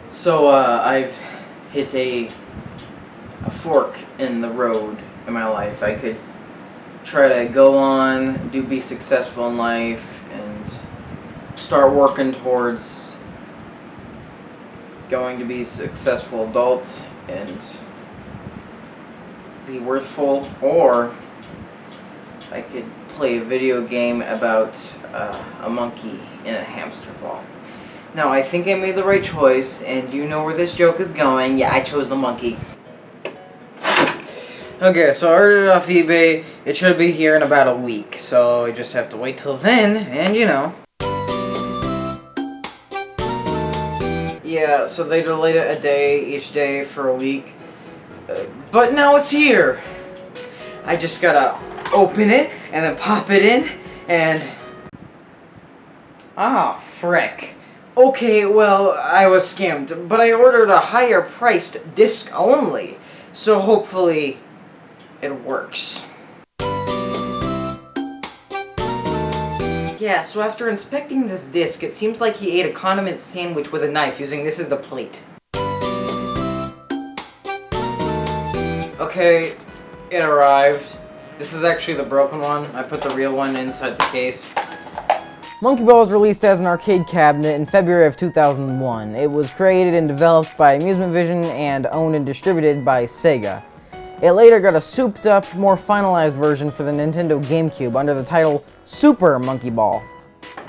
So I've hit a fork in the road in my life. I could try to go on, be successful in life, and start working towards going to be a successful adult and be worthful, or I could play a video game about a monkey in a hamster ball. Now, I think I made the right choice, and you know where this joke is going. Yeah, I chose the monkey. Okay, so I ordered it off eBay. It should be here in about a week, so I just have to wait till then, and you know. Yeah, so they delayed it a day, each day for a week. But now it's here! I just gotta open it, and then pop it in, and... Ah, frick. Okay, well, I was scammed, but I ordered a higher priced disc only, so hopefully it works. Yeah, so after inspecting this disc, it seems like he ate a condiment sandwich with a knife using this as the plate. Okay, it arrived. This is actually the broken one. I put the real one inside the case. Monkey Ball was released as an arcade cabinet in February of 2001. It was created and developed by Amusement Vision and owned and distributed by Sega. It later got a souped-up, more finalized version for the Nintendo GameCube under the title Super Monkey Ball.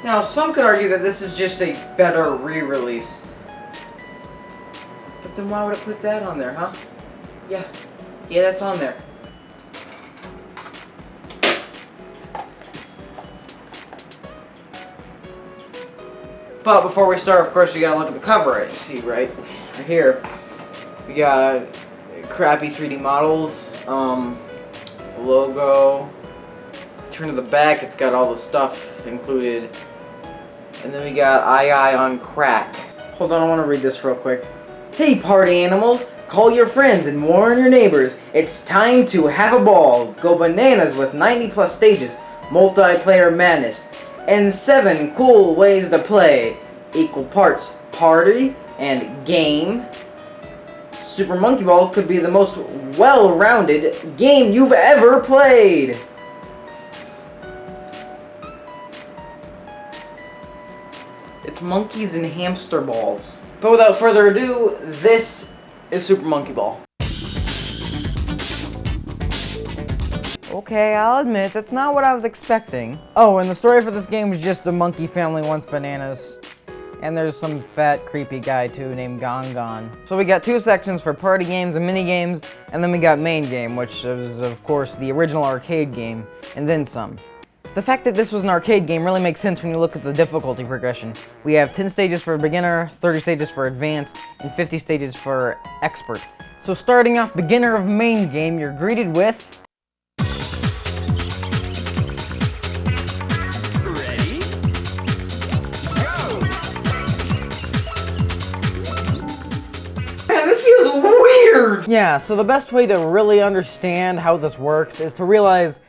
Now, some could argue that this is just a better re-release. But then why would I put that on there, huh? Yeah, that's on there. But before we start, of course, we gotta look at the cover, right? See, right here. We got crappy 3D models, the logo. Turn to the back, it's got all the stuff included. And then we got I on crack. Hold on, I want to read this real quick. Hey, party animals! Call your friends and warn your neighbors. It's time to have a ball. Go bananas with 90+ stages, multiplayer madness, and 7 cool ways to play. Equal parts party and game. Super Monkey Ball could be the most well-rounded game you've ever played. It's monkeys and hamster balls. But without further ado, this is Super Monkey Ball. Okay, I'll admit, that's not what I was expecting. Oh, and the story for this game was just the monkey family wants bananas. And there's some fat, creepy guy, too, named Gon. So we got 2 sections for party games and mini games, and then we got main game, which is, of course, the original arcade game, and then some. The fact that this was an arcade game really makes sense when you look at the difficulty progression. We have 10 stages for beginner, 30 stages for advanced, and 50 stages for expert. So starting off beginner of main game, you're greeted with... Weird! Yeah, so the best way to really understand how this works is to realize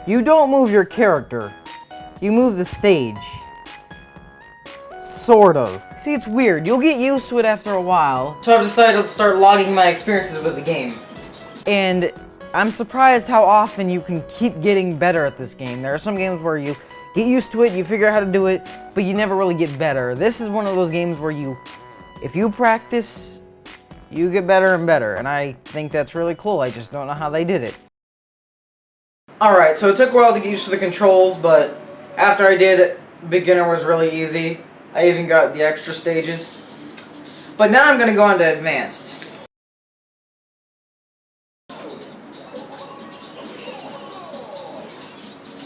you don't move your character, you move the stage. Sort of. See, it's weird. You'll get used to it after a while. So I've decided to start logging my experiences with the game. And I'm surprised how often you can keep getting better at this game. There are some games where you get used to it, you figure out how to do it, but you never really get better. This is one of those games where if you practice, you get better and better, and I think that's really cool. I just don't know how they did it. Alright, so it took a while to get used to the controls, but after I did, beginner was really easy. I even got the extra stages. But now I'm going to go on to advanced.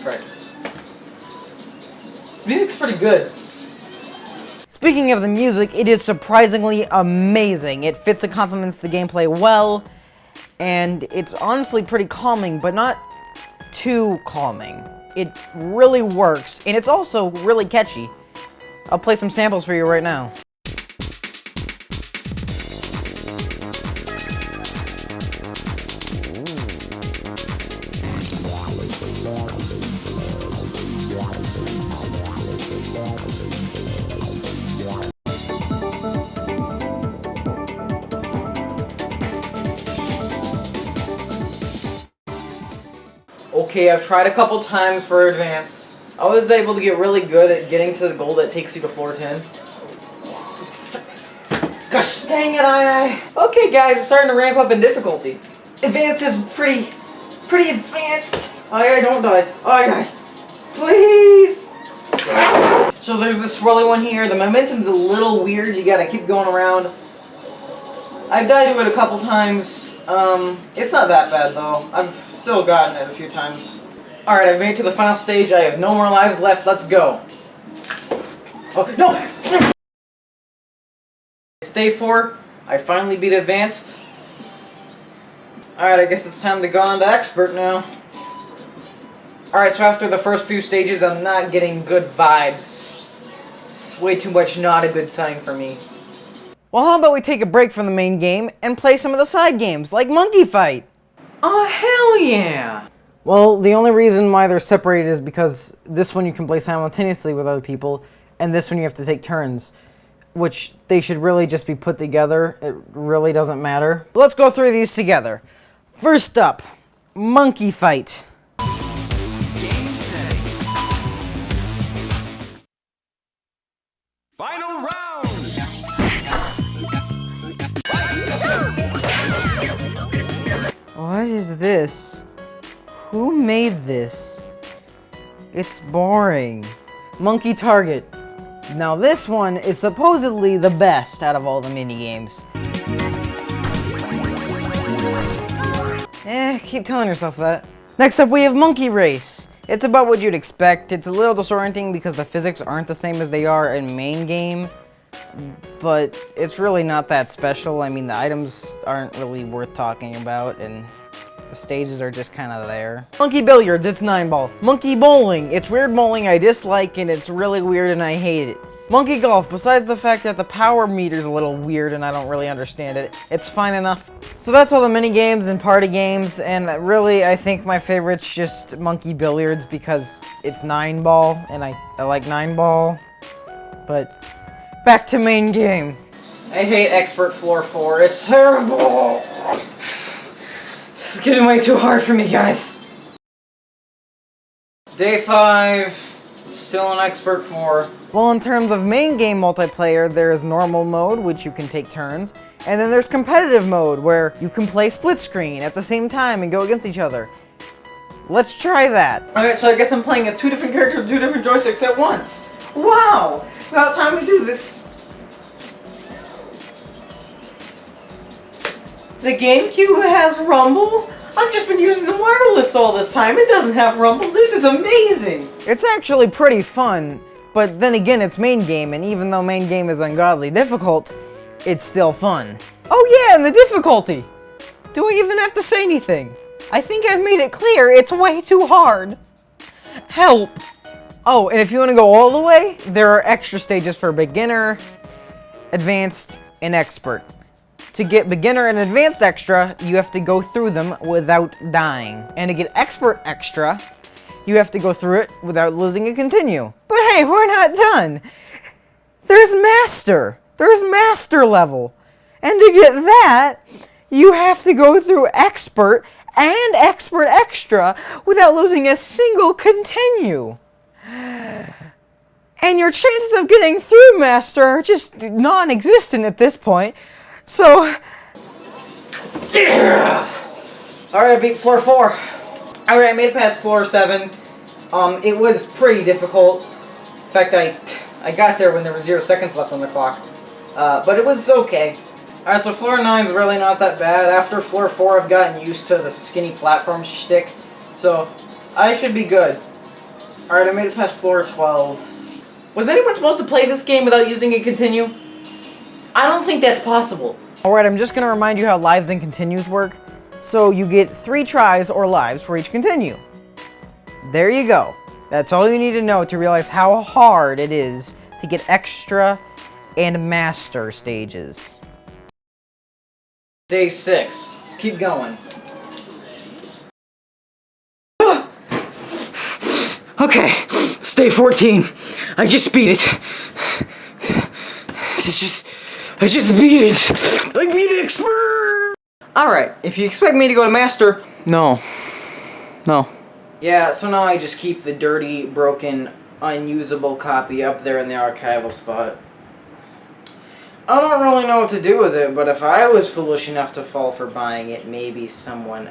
Right. This music's pretty good. Speaking of the music, it is surprisingly amazing. It fits and complements the gameplay well, and it's honestly pretty calming, but not too calming. It really works, and it's also really catchy. I'll play some samples for you right now. Okay, I've tried a couple times for advanced. I was able to get really good at getting to the goal that takes you to floor 10. Gosh dang it, Okay guys, it's starting to ramp up in difficulty. Advanced is pretty advanced. Don't die. Please! So there's this swirly one here. The momentum's a little weird. You gotta keep going around. I've died to it a couple times. It's not that bad though. I've still gotten it a few times. Alright, I've made it to the final stage. I have no more lives left. Let's go. Oh, no! It's day 4. I finally beat advanced. Alright, I guess it's time to go on to expert now. Alright, so after the first few stages, I'm not getting good vibes. It's way too much not a good sign for me. Well, how about we take a break from the main game and play some of the side games, like Monkey Fight? Oh, hell yeah! Well, the only reason why they're separated is because this one you can play simultaneously with other people, and this one you have to take turns. Which they should really just be put together. It really doesn't matter. But let's go through these together. First up, Monkey Fight. Game settings. Final round. What is this? Who made this? It's boring. Monkey Target. Now this one is supposedly the best out of all the mini-games. Keep telling yourself that. Next up we have Monkey Race. It's about what you'd expect. It's a little disorienting because the physics aren't the same as they are in main game. But it's really not that special. I mean, the items aren't really worth talking about, and the stages are just kind of there. Monkey Billiards, it's 9-ball. Monkey Bowling, it's weird bowling I dislike, and it's really weird and I hate it. Monkey Golf, besides the fact that the power meter's a little weird and I don't really understand it, it's fine enough. So that's all the mini games and party games, and really I think my favorite's just Monkey Billiards because it's 9-ball, and I like 9-ball. But back to main game. I hate expert floor 4. It's terrible! This is getting way too hard for me, guys. Day 5, still an expert 4. Well, in terms of main game multiplayer, there is normal mode, which you can take turns, and then there's competitive mode, where you can play split screen at the same time and go against each other. Let's try that. Alright, so I guess I'm playing as 2 different characters with 2 different joysticks at once. Wow! About time we do this. The GameCube has Rumble? I've just been using the wireless all this time. It doesn't have Rumble. This is amazing. It's actually pretty fun, but then again, it's main game, and even though main game is ungodly difficult, it's still fun. Oh yeah, and the difficulty! Do I even have to say anything? I think I've made it clear, it's way too hard. Help! Oh, and if you want to go all the way, there are extra stages for beginner, advanced, and expert. To get beginner and advanced extra, you have to go through them without dying. And to get expert extra, you have to go through it without losing a continue. But hey, we're not done! There's master! There's master level! And to get that, you have to go through expert and expert extra without losing a single continue. And your chances of getting through master are just non-existent at this point. So... Yeah. Alright, I beat floor 4. Alright, I made it past floor 7. It was pretty difficult. In fact, I got there when there was 0 seconds left on the clock. But it was okay. Alright, so floor 9's really not that bad. After floor 4, I've gotten used to the skinny platform shtick. So, I should be good. Alright, I made it past floor 12. Was anyone supposed to play this game without using a continue? I don't think that's possible. Alright, I'm just going to remind you how lives and continues work. So you get 3 tries or lives for each continue. There you go. That's all you need to know to realize how hard it is to get extra and master stages. Day 6. Let's keep going. Okay, it's day 14. I just beat it. I just beat it. I beat expert. Alright, if you expect me to go to master, no. Yeah, so now I just keep the dirty, broken, unusable copy up there in the archival spot. I don't really know what to do with it, but if I was foolish enough to fall for buying it, maybe someone